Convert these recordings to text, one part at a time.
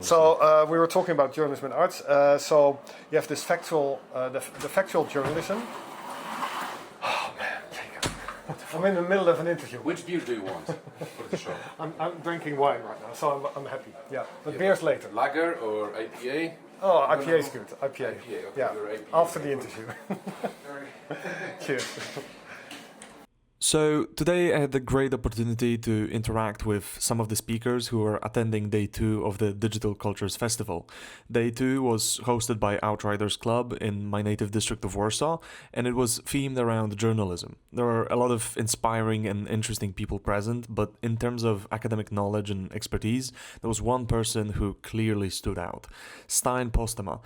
So we were talking about journalism and arts. So you have this factual, the factual journalism. Oh man, Jacob. I'm in the middle of an interview. Which beer do you want for the show? I'm drinking wine right now, so I'm happy. Yeah, but beer's later. Lager or IPA? Oh, IPA is good. IPA. Okay, Yeah, IPA. after the interview. Cheers. So today I had the great opportunity to interact with some of the speakers who are attending Day 2 of the Digital Cultures Festival. Day 2 was hosted by Outriders Klub in my native district of Warsaw, and it was themed around journalism. There were a lot of inspiring and interesting people present, but in terms of academic knowledge and expertise, there was one person who clearly stood out: Stijn Postema.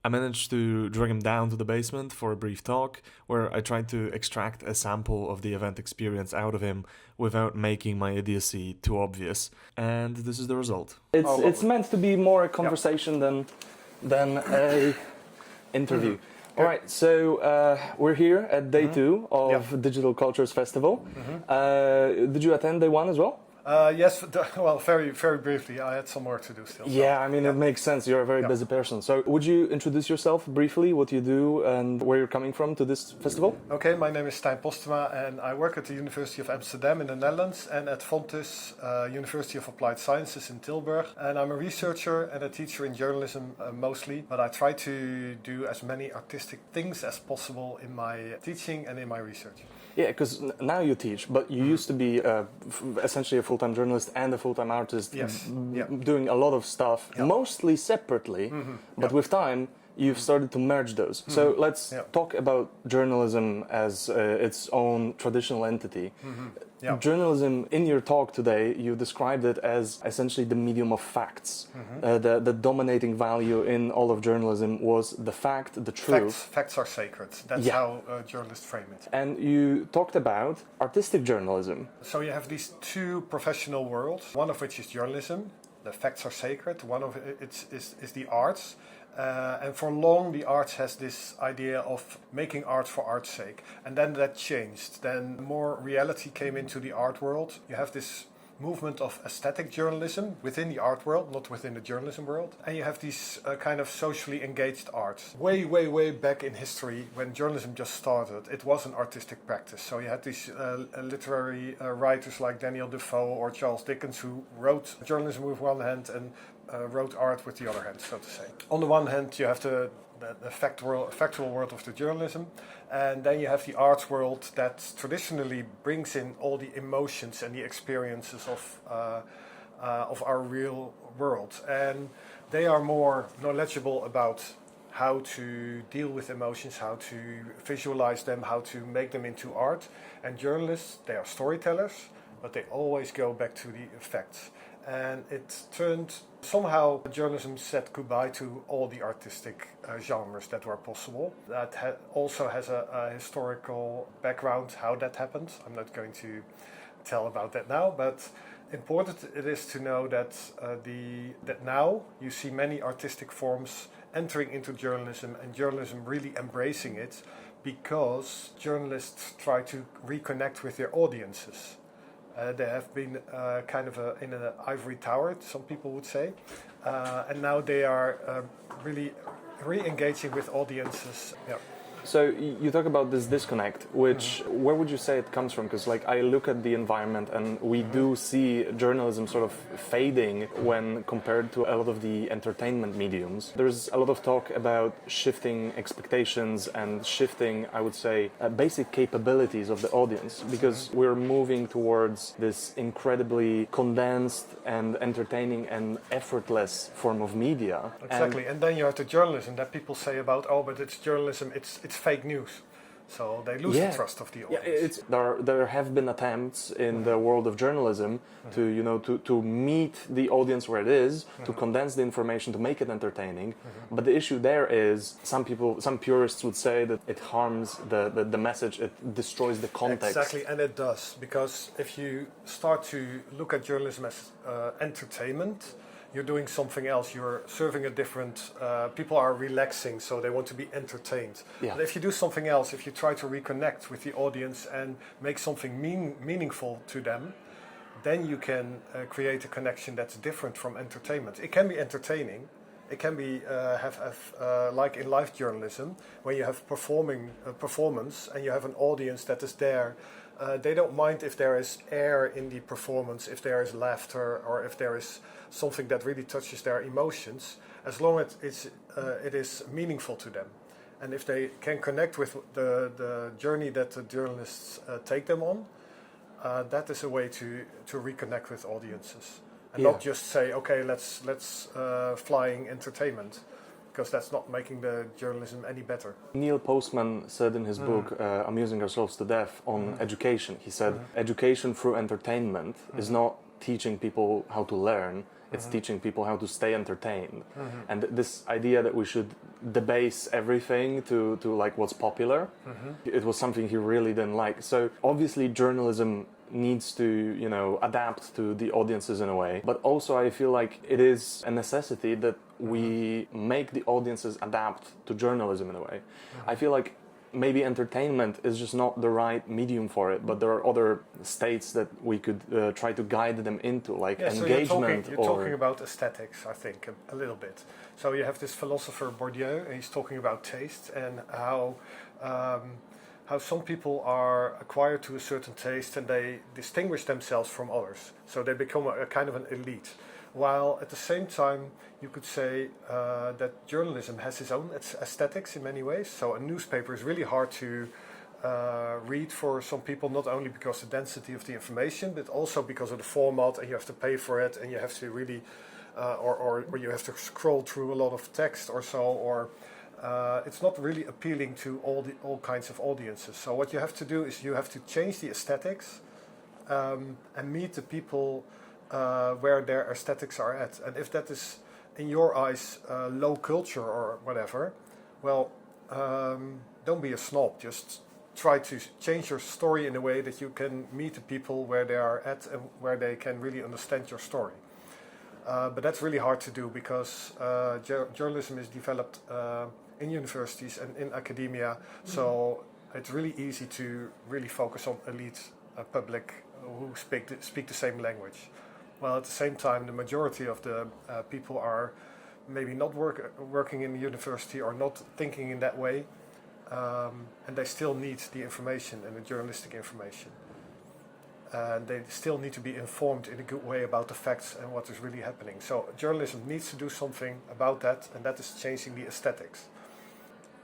I managed to drag him down to the basement for a brief talk, where I tried to extract a sample of the event experience out of him without making my idiocy too obvious. And this is the result. It's meant to be more a conversation than a interview. Mm-hmm. All right, so we're here at Day 2 of Digital Cultures Festival. Did you attend Day 1 as well? Yes, well, very, very briefly. I had some work to do still. Yeah, I mean, it makes sense. You're a very busy person. So would you introduce yourself briefly, what you do and where you're coming from to this festival? Okay, my name is Stijn Postema and I work at the University of Amsterdam in the Netherlands and at Fontys, University of Applied Sciences in Tilburg. And I'm a researcher and a teacher in journalism mostly, but I try to do as many artistic things as possible in my teaching and in my research. Yeah, because now you teach, but you used to be essentially a full-time journalist and a full-time artist, doing a lot of stuff, mostly separately, but with time you've started to merge those. So let's talk about journalism as its own traditional entity. Journalism, in your talk today, you described it as essentially the medium of facts. The dominating value in all of journalism was the fact, the truth. Facts are sacred. That's how journalists frame it. And you talked about artistic journalism. So you have these two professional worlds, one of which is journalism. The facts are sacred. One of it is the arts. And for long, the arts has this idea of making art for art's sake. And then that changed. Then more reality came into the art world. You have this movement of aesthetic journalism within the art world, not within the journalism world. And you have these kind of socially engaged arts. Way, way, way back in history, when journalism just started, it was an artistic practice. So you had these literary writers like Daniel Defoe or Charles Dickens who wrote journalism with one hand and wrote art with the other hand, so to say. On the one hand, you have the factual world of the journalism, and then you have the arts world that traditionally brings in all the emotions and the experiences of our real world. And they are more knowledgeable about how to deal with emotions, how to visualize them, how to make them into art. And journalists, they are storytellers, but they always go back to the facts. And it turned, somehow journalism said goodbye to all the artistic genres that were possible. That also has a historical background, how that happened. I'm not going to tell about that now, but important it is to know that that now you see many artistic forms entering into journalism and journalism really embracing it, because journalists try to reconnect with their audiences. They have been kind of in an ivory tower, some people would say, and now they are really re-engaging with audiences. Yeah. So you talk about this disconnect, which where would you say it comes from? Because like I look at the environment and we do see journalism sort of fading when compared to a lot of the entertainment mediums. There's a lot of talk about shifting expectations and shifting, I would say, basic capabilities of the audience, because we're moving towards this incredibly condensed and entertaining and effortless form of media. Exactly, and then you have the journalism that people say about, oh, but it's journalism, it's fake news. So they lose the trust of the audience. There have been attempts in the world of journalism to meet the audience where it is, to condense the information, to make it entertaining. But the issue there is some purists would say that it harms the message, it destroys the context. Exactly, and it does, because if you start to look at journalism as entertainment, you're doing something else. You're serving a different... people are relaxing, so they want to be entertained. Yeah. But if you do something else, if you try to reconnect with the audience and make something meaningful to them, then you can create a connection that's different from entertainment. It can be entertaining. It can be like in live journalism, when you have performance and you have an audience that is there. They don't mind if there is air in the performance, if there is laughter, or if there is something that really touches their emotions, as long as it is meaningful to them. And if they can connect with the journey that the journalists take them on, that is a way to reconnect with audiences. And not just say, okay, let's flying entertainment, because that's not making the journalism any better. Neil Postman said in his book, Amusing Ourselves to Death, on education. He said, education through entertainment is not teaching people how to learn, it's teaching people how to stay entertained. And this idea that we should debase everything to like what's popular, it was something he really didn't like. So obviously journalism needs to, you know, adapt to the audiences in a way, but also I feel like it is a necessity that we make the audiences adapt to journalism in a way. I feel like maybe entertainment is just not the right medium for it, but there are other states that we could try to guide them into, like engagement. So you're talking about aesthetics, I think, a little bit. So you have this philosopher Bourdieu, and he's talking about taste and how some people are acquired to a certain taste and they distinguish themselves from others. So they become a kind of an elite. While at the same time, you could say that journalism has its own aesthetics in many ways. So a newspaper is really hard to read for some people, not only because of the density of the information, but also because of the format, and you have to pay for it, and you have to really, or you have to scroll through a lot of text or so, or it's not really appealing to all kinds of audiences. So what you have to do is you have to change the aesthetics and meet the people where their aesthetics are at. And if that is, in your eyes, low culture or whatever, well, don't be a snob. Just try to change your story in a way that you can meet the people where they are at and where they can really understand your story. But that's really hard to do because journalism is developed in universities and in academia, so it's really easy to really focus on elite public who speak the same language. Well, at the same time, the majority of the people are maybe not working in the university or not thinking in that way, and they still need the information and the journalistic information. And they still need to be informed in a good way about the facts and what is really happening. So journalism needs to do something about that, and that is changing the aesthetics.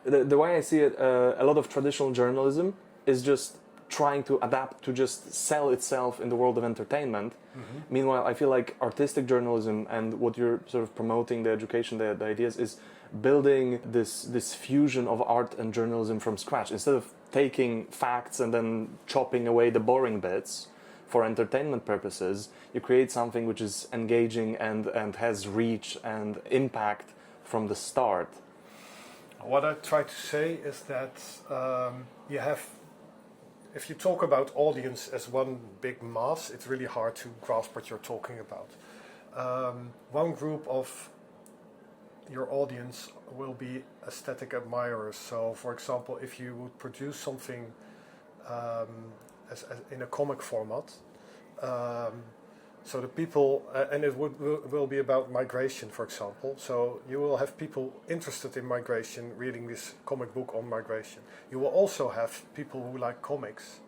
The way I see it, a lot of traditional journalism is just trying to adapt to just sell itself in the world of entertainment. Meanwhile, I feel like artistic journalism and what you're sort of promoting, the education, the ideas, is building this fusion of art and journalism from scratch. Instead of taking facts and then chopping away the boring bits for entertainment purposes, you create something which is engaging and has reach and impact from the start. What I try to say is that if you talk about audience as one big mass, it's really hard to grasp what you're talking about. One group of your audience will be aesthetic admirers. So, for example, if you would produce something as in a comic format, so the people, and it will be about migration, for example. So you will have people interested in migration reading this comic book on migration. You will also have people who like comics,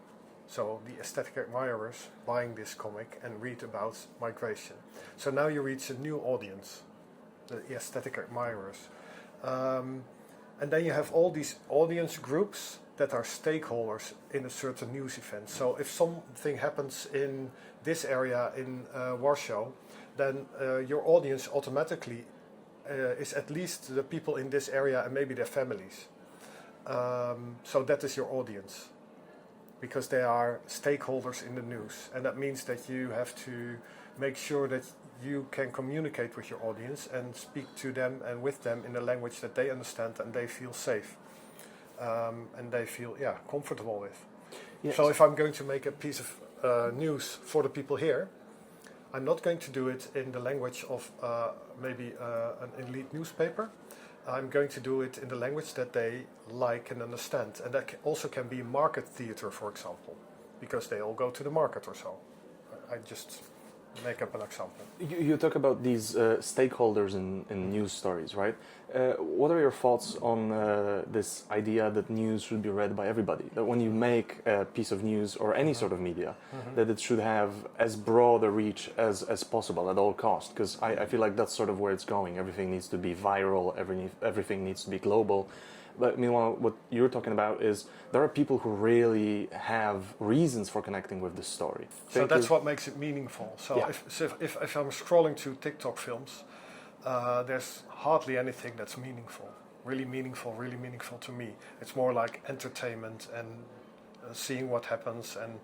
so the aesthetic admirers buying this comic and read about migration. So now you reach a new audience, the aesthetic admirers. And then you have all these audience groups that are stakeholders in a certain news event. So if something happens in this area in Warsaw, then your audience automatically is at least the people in this area and maybe their families. So that is your audience, because they are stakeholders in the news. And that means that you have to make sure that you can communicate with your audience and speak to them and with them in a language that they understand and they feel safe. And they feel comfortable with. Yes. So if I'm going to make a piece of news for the people here, I'm not going to do it in the language of maybe an elite newspaper. I'm going to do it in the language that they like and understand. And that also can be market theater, for example, because they all go to the market or so. I just make up an example. You talk about these stakeholders in news stories, right? What are your thoughts on this idea that news should be read by everybody? That when you make a piece of news or any sort of media, that it should have as broad a reach as possible at all costs? Because I feel like that's sort of where it's going. Everything needs to be viral, everything needs to be global. But meanwhile, what you're talking about is there are people who really have reasons for connecting with this story. So that's what makes it meaningful. So Yeah. if I'm scrolling through TikTok films, there's hardly anything that's really meaningful to me. It's more like entertainment and seeing what happens, and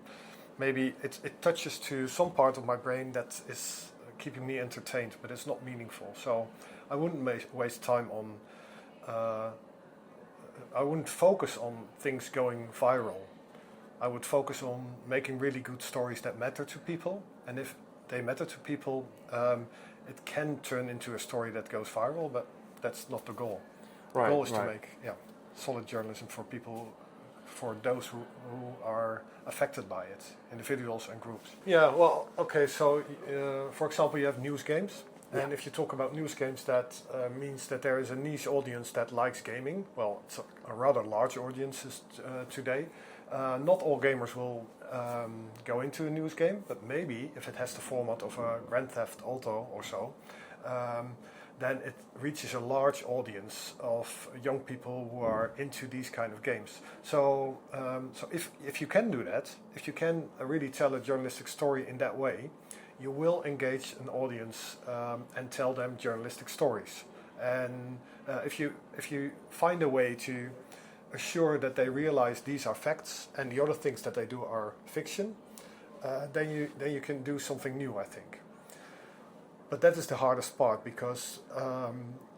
maybe it touches to some part of my brain that is keeping me entertained, but it's not meaningful. So I wouldn't waste time on... I wouldn't focus on things going viral. I would focus on making really good stories that matter to people. And if they matter to people, it can turn into a story that goes viral, but that's not the goal. The goal is to make solid journalism for people, for those who are affected by it, individuals and groups. Yeah, well, okay, so for example, you have news games. And if you talk about news games, that means that there is a niche audience that likes gaming. Well, it's a rather large audience today. Not all gamers will go into a news game, but maybe if it has the format of a Grand Theft Auto or so, then it reaches a large audience of young people who are into these kind of games. So, if you can do that, if you can really tell a journalistic story in that way, you will engage an audience and tell them journalistic stories. And if you find a way to assure that they realize these are facts and the other things that they do are fiction, then you can do something new, I think. But that is the hardest part, because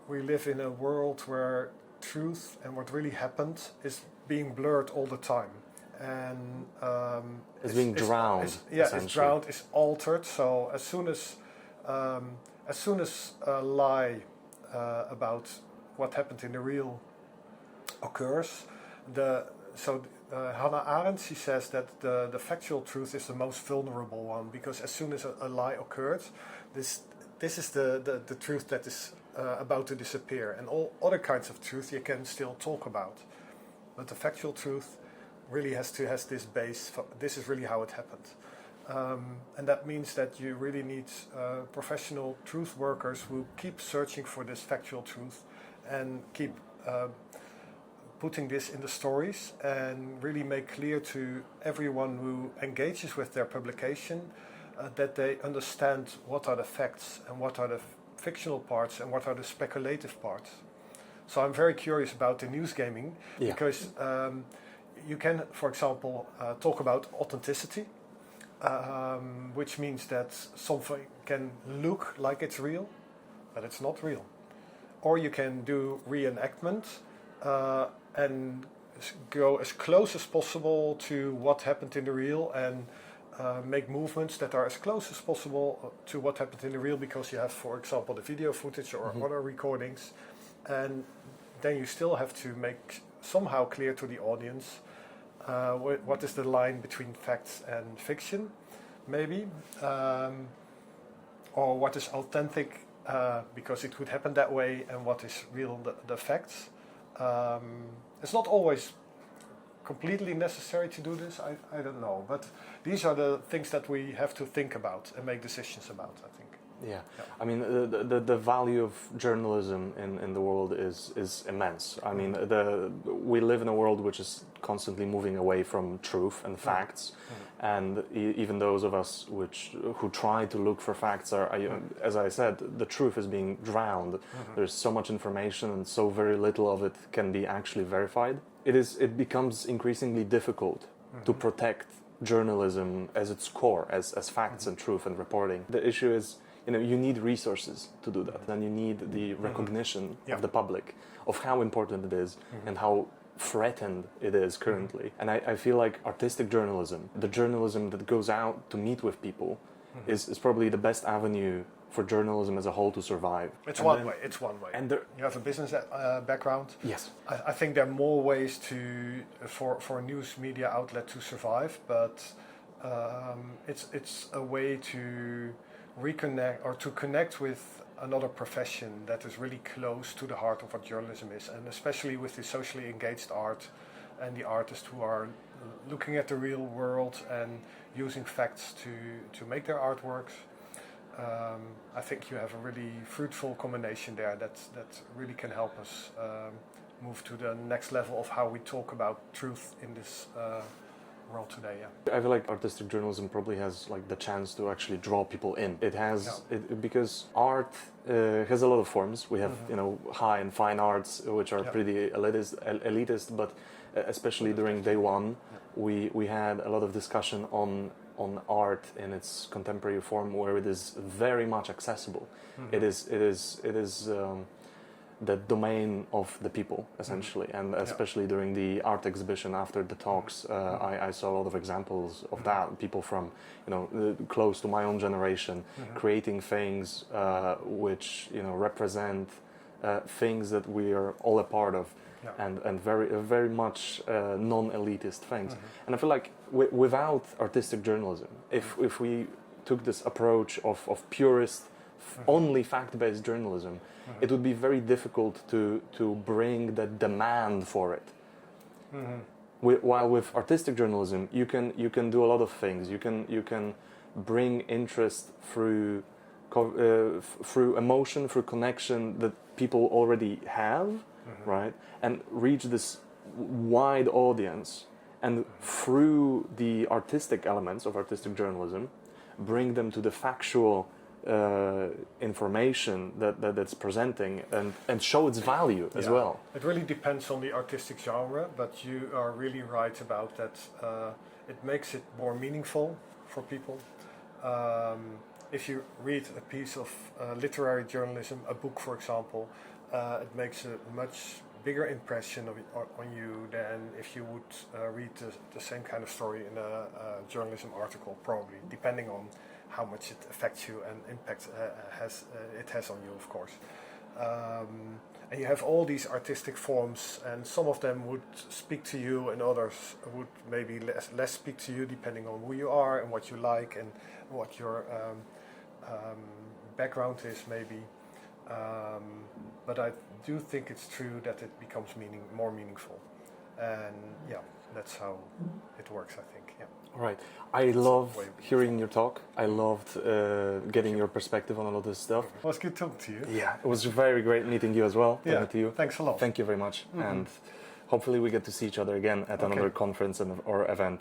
we live in a world where truth and what really happened is being blurred all the time. And it's being drowned. It's drowned, it's altered. So as soon as a lie about what happened in the real occurs, Hannah Arendt, she says that the factual truth is the most vulnerable one, because as soon as a lie occurs, this is the truth that is about to disappear, and all other kinds of truth you can still talk about, but the factual truth really has this base. This is really how it happened, and that means that you really need professional truth workers who keep searching for this factual truth and keep putting this in the stories and really make clear to everyone who engages with their publication that they understand what are the facts and what are the fictional parts and what are the speculative parts. So I'm very curious about the news gaming, because you can, for example, talk about authenticity, which means that something can look like it's real, but it's not real. Or you can do reenactment and go as close as possible to what happened in the real, and make movements that are as close as possible to what happened in the real, because you have, for example, the video footage or other recordings. And then you still have to make somehow clear to the audience what is the line between facts and fiction, maybe, or what is authentic because it could happen that way, and what is real, the facts. It's not always completely necessary to do this, I don't know, but these are the things that we have to think about and make decisions about, I think. Yeah. I mean, the value of journalism in the world is immense. I mean, we live in a world which is constantly moving away from truth and facts, and even those of us who try to look for facts are, as I said, the truth is being drowned. There's so much information, and so very little of it can be actually verified. It becomes increasingly difficult to protect journalism as its core, as facts and truth and reporting. The issue is, you need resources to do that, and you need the recognition of the public of how important it is and how threatened it is currently. And I feel like artistic journalism, the journalism that goes out to meet with people, is probably the best avenue for journalism as a whole to survive. It's one way. And you have a business background. Yes. I think there are more ways for a news media outlet to survive, but it's a way to reconnect or to connect with another profession that is really close to the heart of what journalism is, and especially with the socially engaged art and the artists who are looking at the real world and using facts to make their artworks. I think you have a really fruitful combination there that really can help us move to the next level of how we talk about truth in this world today. Yeah. I feel like artistic journalism probably has like the chance to actually draw people in. It has because art has a lot of forms. We have high and fine arts, which are pretty elitist, but especially during day one, we had a lot of discussion on art in its contemporary form, where it is very much accessible. It is the domain of the people, essentially, and especially during the art exhibition after the talks, I saw a lot of examples of that. People from close to my own generation creating things which represent things that we are all a part of. And very much non-elitist things. And I feel like without artistic journalism, if we took this approach of purist, only fact-based journalism, it would be very difficult to bring the demand for it. While with artistic journalism, you can do a lot of things. You can bring interest through emotion, through connection that people already have. Right, and reach this wide audience, and through the artistic elements of artistic journalism, bring them to the factual information that's presenting, and show its value as well. It really depends on the artistic genre, but you are really right about that. It makes it more meaningful for people. If you read a piece of literary journalism, a book, for example, it makes a much bigger impression on you than if you would read the same kind of story in a journalism article, probably, depending on how much it affects you and impact it has on you, of course. And you have all these artistic forms, and some of them would speak to you and others would maybe less speak to you, depending on who you are and what you like and what your background is, maybe. But I do think it's true that it becomes more meaningful, and that's how it works, I think. All right. I loved hearing your talk. I loved getting your perspective on a lot of this stuff. Well, it was good talking to you. Yeah, it was very great meeting you as well. To you. Thanks a lot. Thank you very much, and hopefully we get to see each other again at another conference or event.